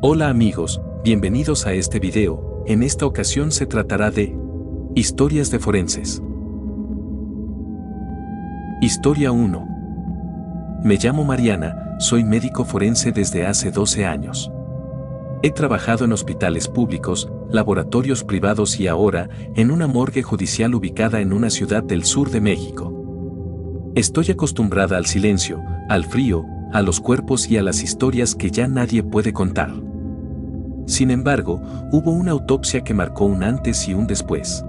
Hola amigos, bienvenidos a este video. En esta ocasión se tratará de historias de forenses. Historia 1. Me llamo Mariana, soy médico forense desde hace 12 años. He trabajado en hospitales públicos, laboratorios privados y ahora en una morgue judicial ubicada en una ciudad del sur de México. Estoy acostumbrada al silencio, al frío, a los cuerpos y a las historias que ya nadie puede contar. Sin embargo, hubo una autopsia que marcó un antes y un después.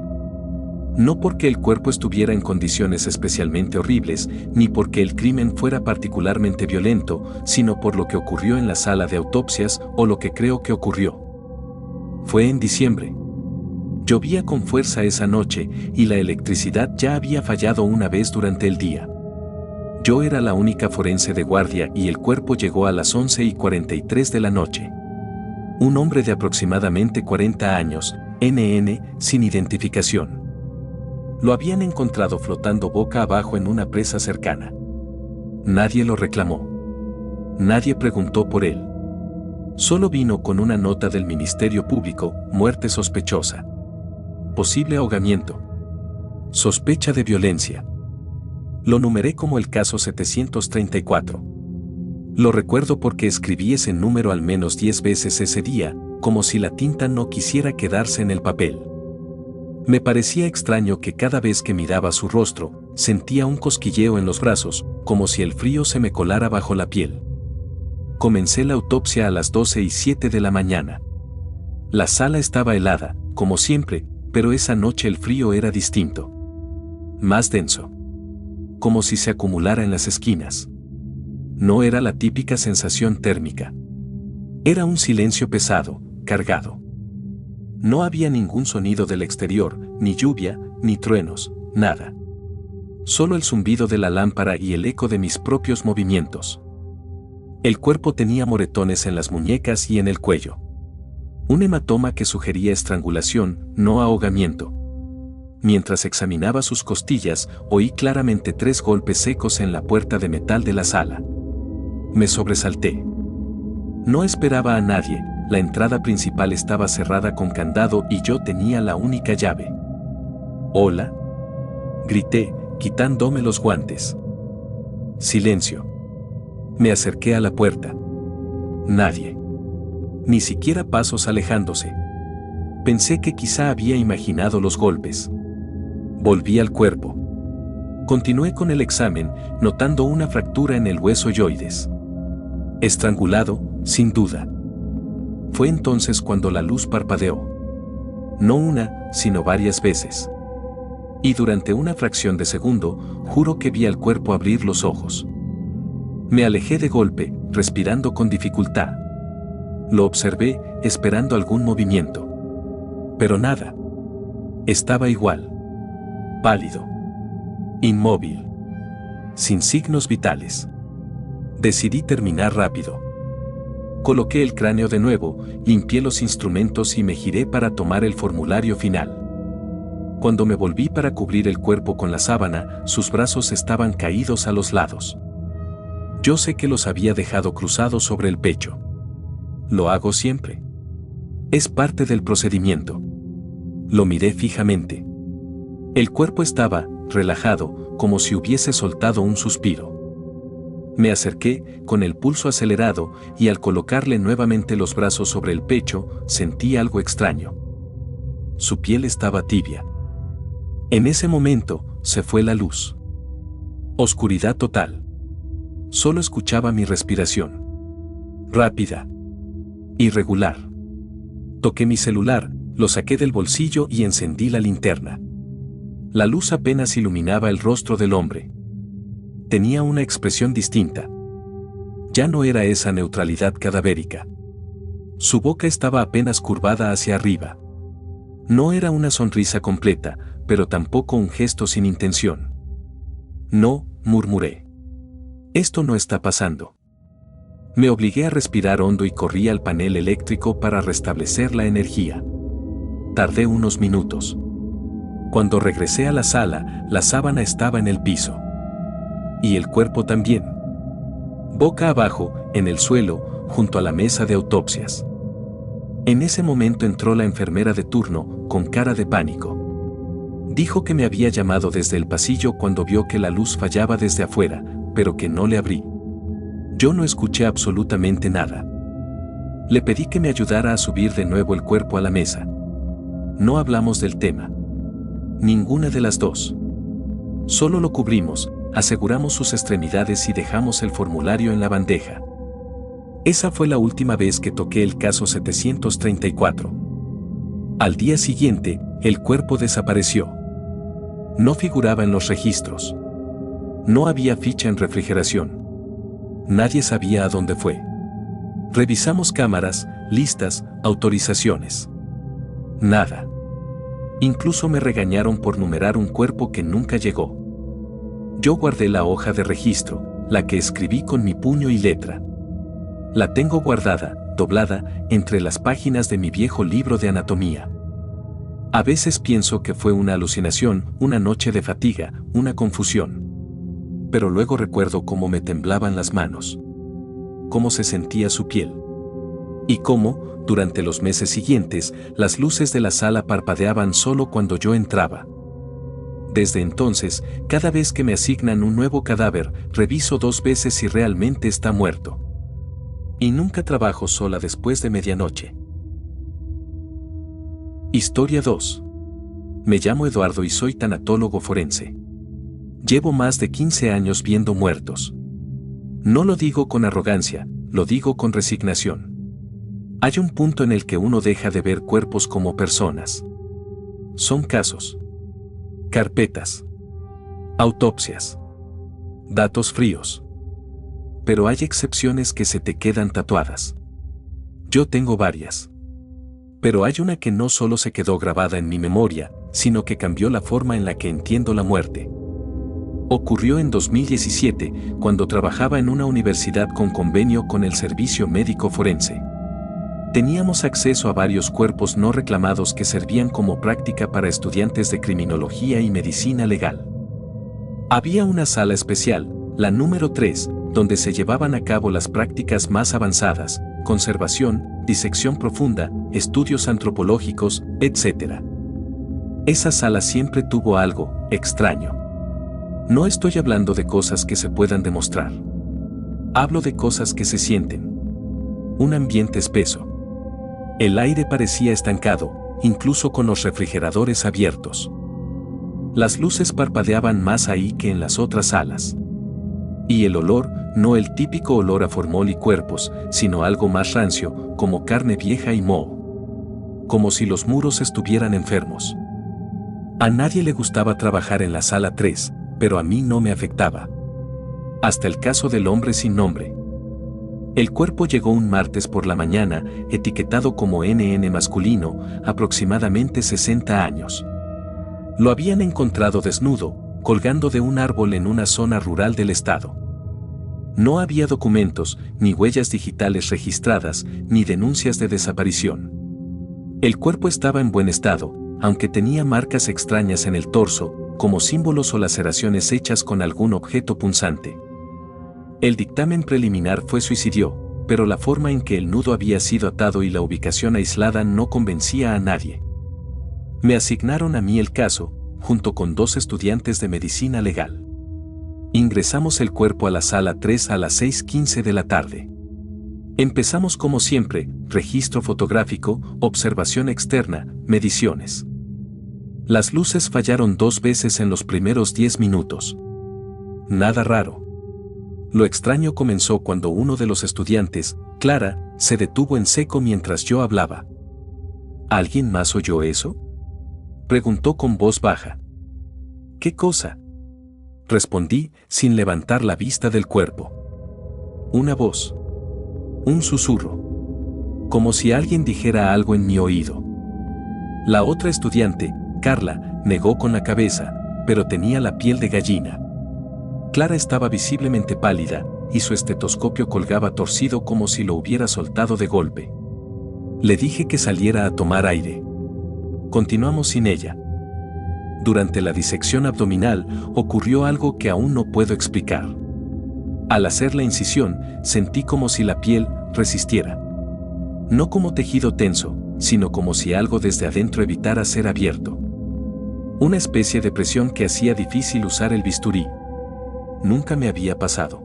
No porque el cuerpo estuviera en condiciones especialmente horribles, ni porque el crimen fuera particularmente violento, sino por lo que ocurrió en la sala de autopsias o lo que creo que ocurrió. Fue en diciembre. Llovía con fuerza esa noche y la electricidad ya había fallado una vez durante el día. Yo era la única forense de guardia y el cuerpo llegó a las 11:43 de la noche. Un hombre de aproximadamente 40 años, NN, sin identificación. Lo habían encontrado flotando boca abajo en una presa cercana. Nadie lo reclamó. Nadie preguntó por él. Solo vino con una nota del Ministerio Público, muerte sospechosa. Posible ahogamiento. Sospecha de violencia. Lo numeré como el caso 734. Lo recuerdo porque escribí ese número al menos 10 veces ese día, como si la tinta no quisiera quedarse en el papel. Me parecía extraño que cada vez que miraba su rostro, sentía un cosquilleo en los brazos, como si el frío se me colara bajo la piel. Comencé la autopsia a las 12:07 de la mañana. La sala estaba helada, como siempre, pero esa noche el frío era distinto. Más denso. Como si se acumulara en las esquinas. No era la típica sensación térmica. Era un silencio pesado, cargado. No había ningún sonido del exterior, ni lluvia, ni truenos, nada. Solo el zumbido de la lámpara y el eco de mis propios movimientos. El cuerpo tenía moretones en las muñecas y en el cuello. Un hematoma que sugería estrangulación, no ahogamiento. Mientras examinaba sus costillas, oí claramente 3 golpes secos en la puerta de metal de la sala. Me sobresalté. No esperaba a nadie, la entrada principal estaba cerrada con candado y yo tenía la única llave. «Hola», grité, quitándome los guantes. Silencio. Me acerqué a la puerta. Nadie. Ni siquiera pasos alejándose. Pensé que quizá había imaginado los golpes. Volví al cuerpo. Continué con el examen, notando una fractura en el hueso yoides. Estrangulado, sin duda. Fue entonces cuando la luz parpadeó. No una, sino varias veces. Y durante una fracción de segundo, juro que vi al cuerpo abrir los ojos. Me alejé de golpe, respirando con dificultad. Lo observé, esperando algún movimiento. Pero nada. Estaba igual. Pálido. Inmóvil. Sin signos vitales. Decidí terminar rápido. Coloqué el cráneo de nuevo, limpié los instrumentos y me giré para tomar el formulario final. Cuando me volví para cubrir el cuerpo con la sábana, sus brazos estaban caídos a los lados. Yo sé que los había dejado cruzados sobre el pecho. Lo hago siempre. Es parte del procedimiento. Lo miré fijamente. El cuerpo estaba relajado, como si hubiese soltado un suspiro. Me acerqué, con el pulso acelerado, y al colocarle nuevamente los brazos sobre el pecho, sentí algo extraño. Su piel estaba tibia. En ese momento, se fue la luz. Oscuridad total. Solo escuchaba mi respiración. Rápida. Irregular. Toqué mi celular, lo saqué del bolsillo y encendí la linterna. La luz apenas iluminaba el rostro del hombre. Tenía una expresión distinta. Ya no era esa neutralidad cadavérica. Su boca estaba apenas curvada hacia arriba. No era una sonrisa completa, pero tampoco un gesto sin intención. No, murmuré. Esto no está pasando. Me obligué a respirar hondo y corrí al panel eléctrico para restablecer la energía. Tardé unos minutos. Cuando regresé a la sala, la sábana estaba en el piso. Y el cuerpo también. boca abajo, en el suelo, junto a la mesa de autopsias. En ese momento entró la enfermera de turno, con cara de pánico. Dijo que me había llamado desde el pasillo cuando vio que la luz fallaba desde afuera, pero que no le abrí. Yo no escuché absolutamente nada. Le pedí que me ayudara a subir de nuevo el cuerpo a la mesa. No hablamos del tema. Ninguna de las dos. Solo lo cubrimos, aseguramos sus extremidades y dejamos el formulario en la bandeja. Esa fue la última vez que toqué el caso 734. Al día siguiente, el cuerpo desapareció. No figuraba en los registros. No había ficha en refrigeración. Nadie sabía a dónde fue. Revisamos cámaras, listas, autorizaciones. Nada. Incluso me regañaron por numerar un cuerpo que nunca llegó. Yo guardé la hoja de registro, la que escribí con mi puño y letra. La tengo guardada, doblada, entre las páginas de mi viejo libro de anatomía. A veces pienso que fue una alucinación, una noche de fatiga, una confusión. Pero luego recuerdo cómo me temblaban las manos, cómo se sentía su piel. Y cómo, durante los meses siguientes, las luces de la sala parpadeaban solo cuando yo entraba. Desde entonces, cada vez que me asignan un nuevo cadáver, reviso 2 veces si realmente está muerto. Y nunca trabajo sola después de medianoche. Historia 2. Me llamo Eduardo y soy tanatólogo forense. Llevo más de 15 años viendo muertos. No lo digo con arrogancia, lo digo con resignación. Hay un punto en el que uno deja de ver cuerpos como personas. Son casos. Carpetas. Autopsias. Datos fríos. Pero hay excepciones que se te quedan tatuadas. Yo tengo varias. Pero hay una que no solo se quedó grabada en mi memoria, sino que cambió la forma en la que entiendo la muerte. Ocurrió en 2017, cuando trabajaba en una universidad con convenio con el Servicio Médico Forense. Teníamos acceso a varios cuerpos no reclamados que servían como práctica para estudiantes de criminología y medicina legal. Había una sala especial, la número 3, donde se llevaban a cabo las prácticas más avanzadas, conservación, disección profunda, estudios antropológicos, etc. Esa sala siempre tuvo algo extraño. No estoy hablando de cosas que se puedan demostrar. Hablo de cosas que se sienten. Un ambiente espeso. El aire parecía estancado, incluso con los refrigeradores abiertos. Las luces parpadeaban más ahí que en las otras salas. Y el olor, no el típico olor a formol y cuerpos, sino algo más rancio, como carne vieja y moho. Como si los muros estuvieran enfermos. A nadie le gustaba trabajar en la sala 3, pero a mí no me afectaba. Hasta el caso del hombre sin nombre. El cuerpo llegó un martes por la mañana, etiquetado como NN masculino, aproximadamente 60 años. Lo habían encontrado desnudo, colgando de un árbol en una zona rural del estado. No había documentos, ni huellas digitales registradas, ni denuncias de desaparición. El cuerpo estaba en buen estado, aunque tenía marcas extrañas en el torso, como símbolos o laceraciones hechas con algún objeto punzante. El dictamen preliminar fue suicidio, pero la forma en que el nudo había sido atado y la ubicación aislada no convencía a nadie. Me asignaron a mí el caso, junto con 2 estudiantes de medicina legal. Ingresamos el cuerpo a la sala 3 a las 6:15 de la tarde. Empezamos como siempre, registro fotográfico, observación externa, mediciones. Las luces fallaron 2 veces en los primeros 10 minutos. Nada raro. Lo extraño comenzó cuando uno de los estudiantes, Clara, se detuvo en seco mientras yo hablaba. ¿Alguien más oyó eso?, preguntó con voz baja. ¿Qué cosa?, respondí, sin levantar la vista del cuerpo. Una voz. Un susurro. Como si alguien dijera algo en mi oído. La otra estudiante, Carla, negó con la cabeza, pero tenía la piel de gallina. Clara estaba visiblemente pálida, y su estetoscopio colgaba torcido como si lo hubiera soltado de golpe. Le dije que saliera a tomar aire. Continuamos sin ella. Durante la disección abdominal, ocurrió algo que aún no puedo explicar. Al hacer la incisión, sentí como si la piel resistiera. No como tejido tenso, sino como si algo desde adentro evitara ser abierto. Una especie de presión que hacía difícil usar el bisturí. Nunca me había pasado.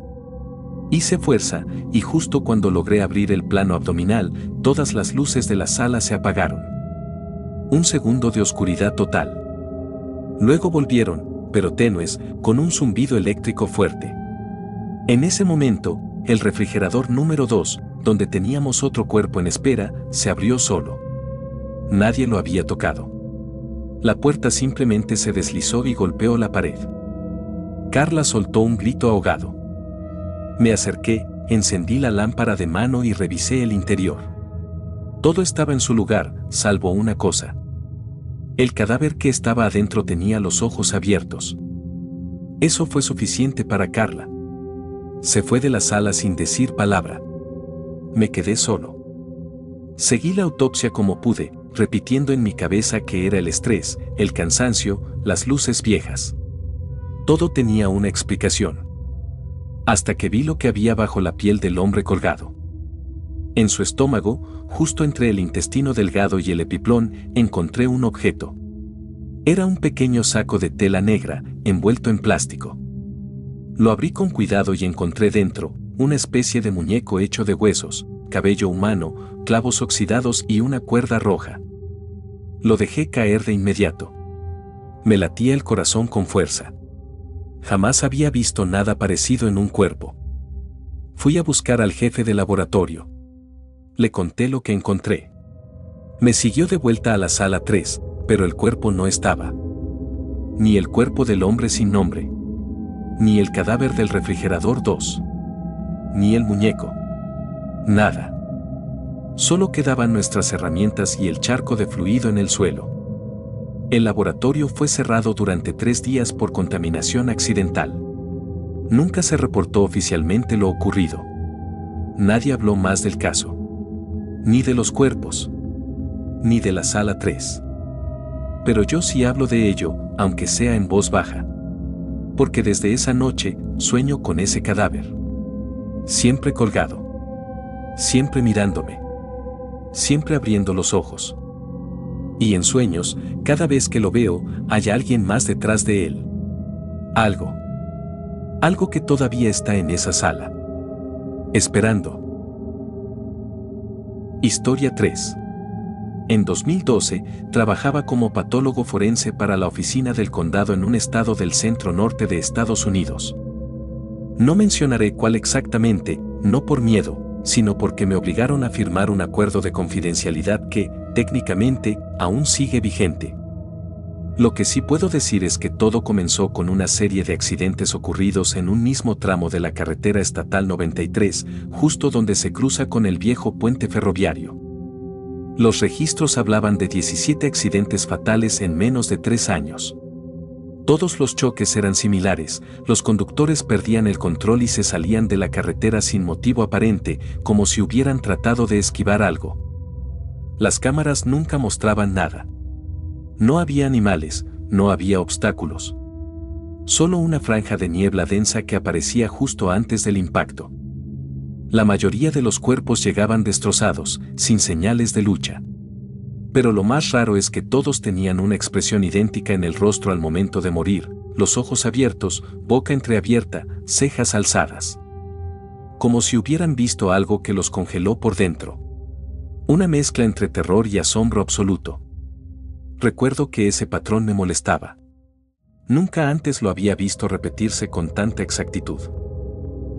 Hice fuerza, y justo cuando logré abrir el plano abdominal, todas las luces de la sala se apagaron. Un segundo de oscuridad total. Luego volvieron, pero tenues, con un zumbido eléctrico fuerte. En ese momento, el refrigerador número 2, donde teníamos otro cuerpo en espera, se abrió solo. Nadie lo había tocado. La puerta simplemente se deslizó y golpeó la pared. Carla soltó un grito ahogado. Me acerqué, encendí la lámpara de mano y revisé el interior. Todo estaba en su lugar, salvo una cosa. El cadáver que estaba adentro tenía los ojos abiertos. Eso fue suficiente para Carla. Se fue de la sala sin decir palabra. Me quedé solo. Seguí la autopsia como pude, repitiendo en mi cabeza que era el estrés, el cansancio, las luces viejas. Todo tenía una explicación. Hasta que vi lo que había bajo la piel del hombre colgado. En su estómago, justo entre el intestino delgado y el epiplón, encontré un objeto. Era un pequeño saco de tela negra, envuelto en plástico. Lo abrí con cuidado y encontré dentro una especie de muñeco hecho de huesos, cabello humano, clavos oxidados y una cuerda roja. Lo dejé caer de inmediato. Me latía el corazón con fuerza. Jamás había visto nada parecido en un cuerpo. Fui a buscar al jefe de laboratorio. Le conté lo que encontré. Me siguió de vuelta a la sala 3, pero el cuerpo no estaba. Ni el cuerpo del hombre sin nombre. Ni el cadáver del refrigerador 2. Ni el muñeco. Nada. Solo quedaban nuestras herramientas y el charco de fluido en el suelo. El laboratorio fue cerrado durante 3 días por contaminación accidental. Nunca se reportó oficialmente lo ocurrido. Nadie habló más del caso. Ni de los cuerpos. Ni de la sala 3. Pero yo sí hablo de ello, aunque sea en voz baja. Porque desde esa noche, sueño con ese cadáver. Siempre colgado. Siempre mirándome. Siempre abriendo los ojos. Y en sueños, cada vez que lo veo, hay alguien más detrás de él. Algo. Algo que todavía está en esa sala. Esperando. Historia 3. En 2012, trabajaba como patólogo forense para la oficina del condado en un estado del centro norte de Estados Unidos. No mencionaré cuál exactamente, no por miedo, sino porque me obligaron a firmar un acuerdo de confidencialidad que, técnicamente, aún sigue vigente. Lo que sí puedo decir es que todo comenzó con una serie de accidentes ocurridos en un mismo tramo de la carretera estatal 93, justo donde se cruza con el viejo puente ferroviario. Los registros hablaban de 17 accidentes fatales en menos de 3 años. Todos los choques eran similares, los conductores perdían el control y se salían de la carretera sin motivo aparente, como si hubieran tratado de esquivar algo. Las cámaras nunca mostraban nada. No había animales, no había obstáculos. Solo una franja de niebla densa que aparecía justo antes del impacto. La mayoría de los cuerpos llegaban destrozados, sin señales de lucha. Pero lo más raro es que todos tenían una expresión idéntica en el rostro al momento de morir, los ojos abiertos, boca entreabierta, cejas alzadas. Como si hubieran visto algo que los congeló por dentro. Una mezcla entre terror y asombro absoluto. Recuerdo que ese patrón me molestaba. Nunca antes lo había visto repetirse con tanta exactitud.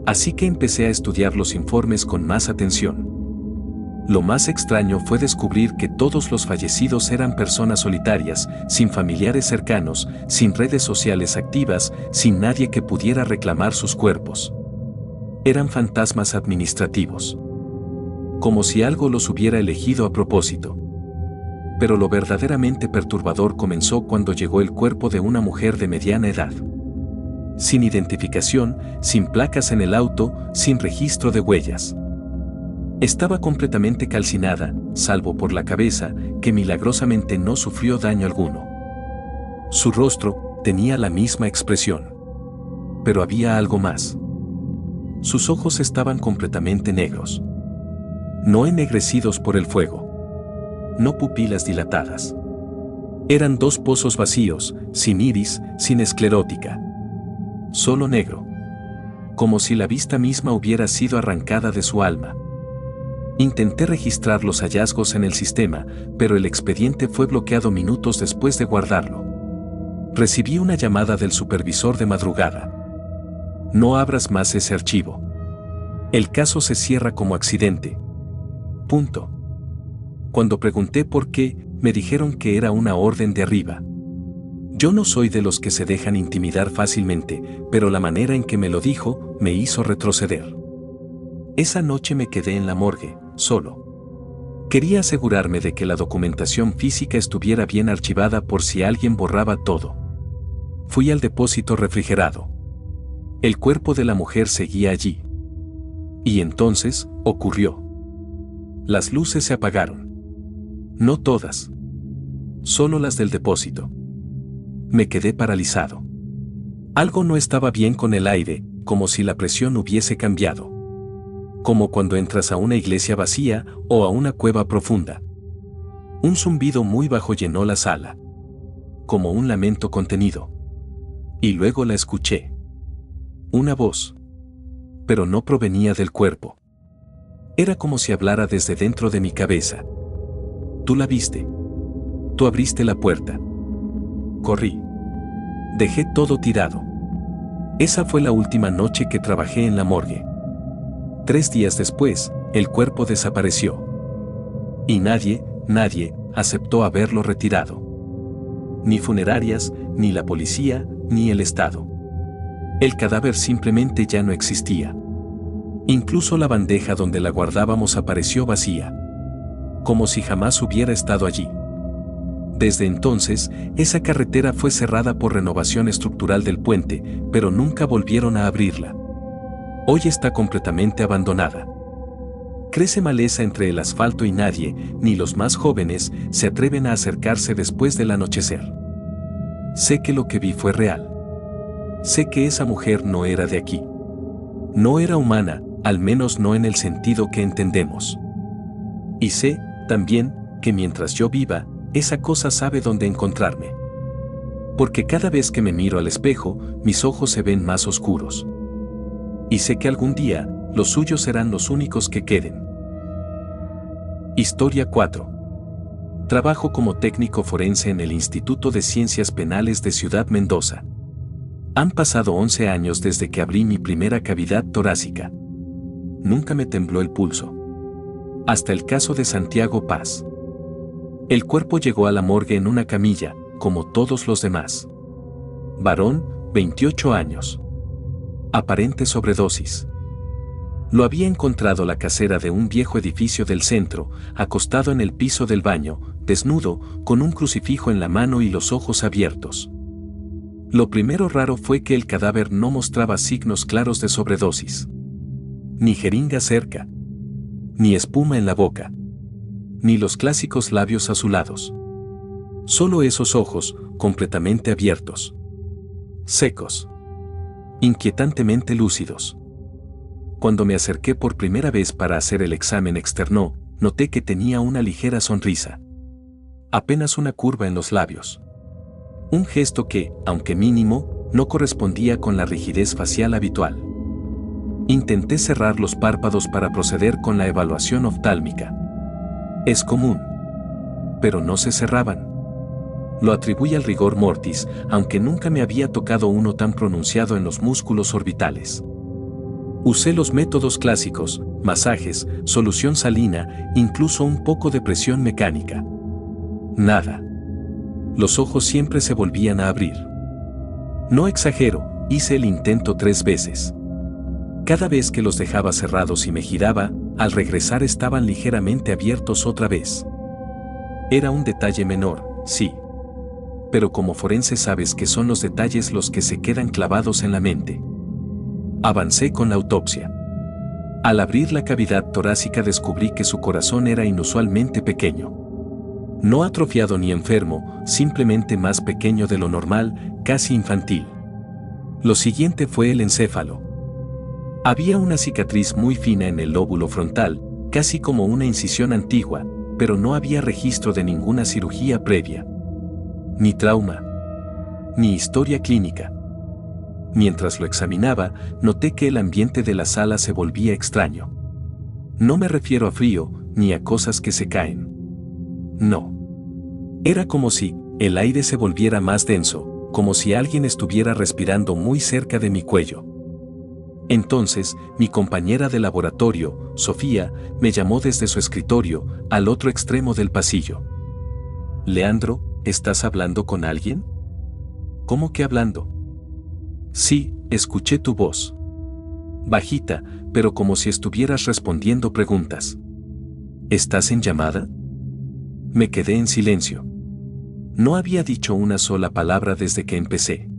Así que empecé a estudiar los informes con más atención. Lo más extraño fue descubrir que todos los fallecidos eran personas solitarias, sin familiares cercanos, sin redes sociales activas, sin nadie que pudiera reclamar sus cuerpos. Eran fantasmas administrativos. Como si algo los hubiera elegido a propósito. Pero lo verdaderamente perturbador comenzó cuando llegó el cuerpo de una mujer de mediana edad. Sin identificación, sin placas en el auto, sin registro de huellas. Estaba completamente calcinada, salvo por la cabeza, que milagrosamente no sufrió daño alguno. Su rostro tenía la misma expresión. Pero había algo más. Sus ojos estaban completamente negros. No ennegrecidos por el fuego. No pupilas dilatadas. Eran dos pozos vacíos, sin iris, sin esclerótica. Solo negro. Como si la vista misma hubiera sido arrancada de su alma. Intenté registrar los hallazgos en el sistema, pero el expediente fue bloqueado minutos después de guardarlo. Recibí una llamada del supervisor de madrugada. No abras más ese archivo. El caso se cierra como accidente. Punto. Cuando pregunté por qué, me dijeron que era una orden de arriba. Yo no soy de los que se dejan intimidar fácilmente, pero la manera en que me lo dijo me hizo retroceder. Esa noche me quedé en la morgue, solo. Quería asegurarme de que la documentación física estuviera bien archivada por si alguien borraba todo. Fui al depósito refrigerado. El cuerpo de la mujer seguía allí. Y entonces, ocurrió. Las luces se apagaron. No todas. Solo las del depósito. Me quedé paralizado. Algo no estaba bien con el aire, como si la presión hubiese cambiado. Como cuando entras a una iglesia vacía o a una cueva profunda. Un zumbido muy bajo llenó la sala. Como un lamento contenido. Y luego la escuché. Una voz. Pero no provenía del cuerpo. Era como si hablara desde dentro de mi cabeza. Tú la viste. Tú abriste la puerta. Corrí. Dejé todo tirado. Esa fue la última noche que trabajé en la morgue. 3 días después, el cuerpo desapareció. Y nadie aceptó haberlo retirado. Ni funerarias, ni la policía, ni el Estado. El cadáver simplemente ya no existía. Incluso la bandeja donde la guardábamos apareció vacía. Como si jamás hubiera estado allí. Desde entonces, esa carretera fue cerrada por renovación estructural del puente, pero nunca volvieron a abrirla. Hoy está completamente abandonada. Crece maleza entre el asfalto y nadie, ni los más jóvenes, se atreven a acercarse después del anochecer. Sé que lo que vi fue real. Sé que esa mujer no era de aquí. No era humana, al menos no en el sentido que entendemos. Y sé, también, que mientras yo viva, esa cosa sabe dónde encontrarme. Porque cada vez que me miro al espejo, mis ojos se ven más oscuros. Y sé que algún día, los suyos serán los únicos que queden. Historia 4. Trabajo como técnico forense en el Instituto de Ciencias Penales de Ciudad Mendoza. Han pasado 11 años desde que abrí mi primera cavidad torácica. Nunca me tembló el pulso. Hasta el caso de Santiago Paz. El cuerpo llegó a la morgue en una camilla, como todos los demás. Varón, 28 años. Aparente sobredosis. Lo había encontrado la casera de un viejo edificio del centro, acostado en el piso del baño, desnudo, con un crucifijo en la mano y los ojos abiertos. Lo primero raro fue que el cadáver no mostraba signos claros de sobredosis. Ni jeringa cerca. Ni espuma en la boca. Ni los clásicos labios azulados. Solo esos ojos, completamente abiertos. Secos. Inquietantemente lúcidos. Cuando me acerqué por primera vez para hacer el examen externo, noté que tenía una ligera sonrisa. Apenas una curva en los labios. Un gesto que, aunque mínimo, no correspondía con la rigidez facial habitual. Intenté cerrar los párpados para proceder con la evaluación oftálmica. Es común. Pero no se cerraban. Lo atribuí al rigor mortis, aunque nunca me había tocado uno tan pronunciado en los músculos orbitales. Usé los métodos clásicos, masajes, solución salina, incluso un poco de presión mecánica. Nada. Los ojos siempre se volvían a abrir. No exagero, hice el intento 3 veces. Cada vez que los dejaba cerrados y me giraba, al regresar estaban ligeramente abiertos otra vez. Era un detalle menor, sí. Pero como forense sabes que son los detalles los que se quedan clavados en la mente. Avancé con la autopsia. Al abrir la cavidad torácica descubrí que su corazón era inusualmente pequeño. No atrofiado ni enfermo, simplemente más pequeño de lo normal, casi infantil. Lo siguiente fue el encéfalo. Había una cicatriz muy fina en el lóbulo frontal, casi como una incisión antigua, pero no había registro de ninguna cirugía previa. Ni trauma. Ni historia clínica. Mientras lo examinaba, noté que el ambiente de la sala se volvía extraño. No me refiero a frío, ni a cosas que se caen. No. Era como si el aire se volviera más denso, como si alguien estuviera respirando muy cerca de mi cuello. Entonces, mi compañera de laboratorio, Sofía, me llamó desde su escritorio, al otro extremo del pasillo. «Leandro, ¿estás hablando con alguien?» «¿Cómo que hablando?» «Sí, escuché tu voz. Bajita, pero como si estuvieras respondiendo preguntas. ¿Estás en llamada?» Me quedé en silencio. No había dicho una sola palabra desde que empecé.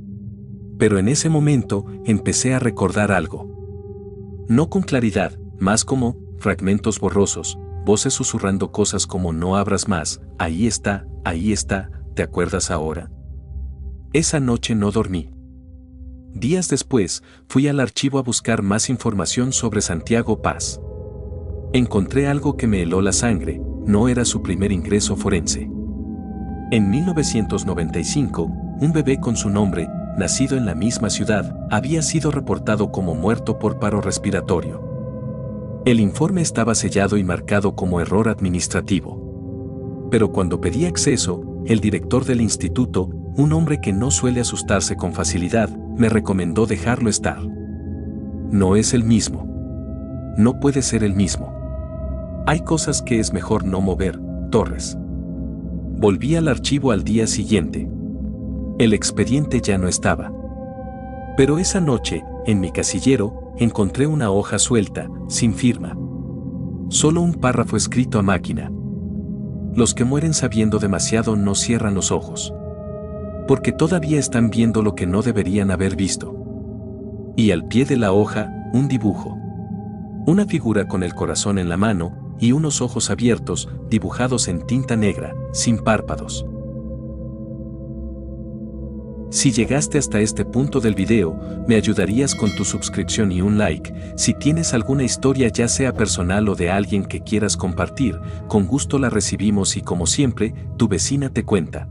Pero en ese momento empecé a recordar algo. No con claridad, más como fragmentos borrosos, voces susurrando cosas como no abras más, ahí está, ¿te acuerdas ahora? Esa noche no dormí. Días después, fui al archivo a buscar más información sobre Santiago Paz. Encontré algo que me heló la sangre, no era su primer ingreso forense. En 1995, un bebé con su nombre, nacido en la misma ciudad, había sido reportado como muerto por paro respiratorio. El informe estaba sellado y marcado como error administrativo. Pero cuando pedí acceso, el director del instituto, un hombre que no suele asustarse con facilidad, me recomendó dejarlo estar. No es el mismo. No puede ser el mismo. Hay cosas que es mejor no mover, Torres. Volví al archivo al día siguiente. El expediente ya no estaba. Pero esa noche, en mi casillero, encontré una hoja suelta, sin firma. Solo un párrafo escrito a máquina. Los que mueren sabiendo demasiado no cierran los ojos. Porque todavía están viendo lo que no deberían haber visto. Y al pie de la hoja, un dibujo. Una figura con el corazón en la mano, y unos ojos abiertos, dibujados en tinta negra, sin párpados. Si llegaste hasta este punto del video, me ayudarías con tu suscripción y un like. Si tienes alguna historia ya sea personal o de alguien que quieras compartir, con gusto la recibimos y como siempre, tu vecina te cuenta.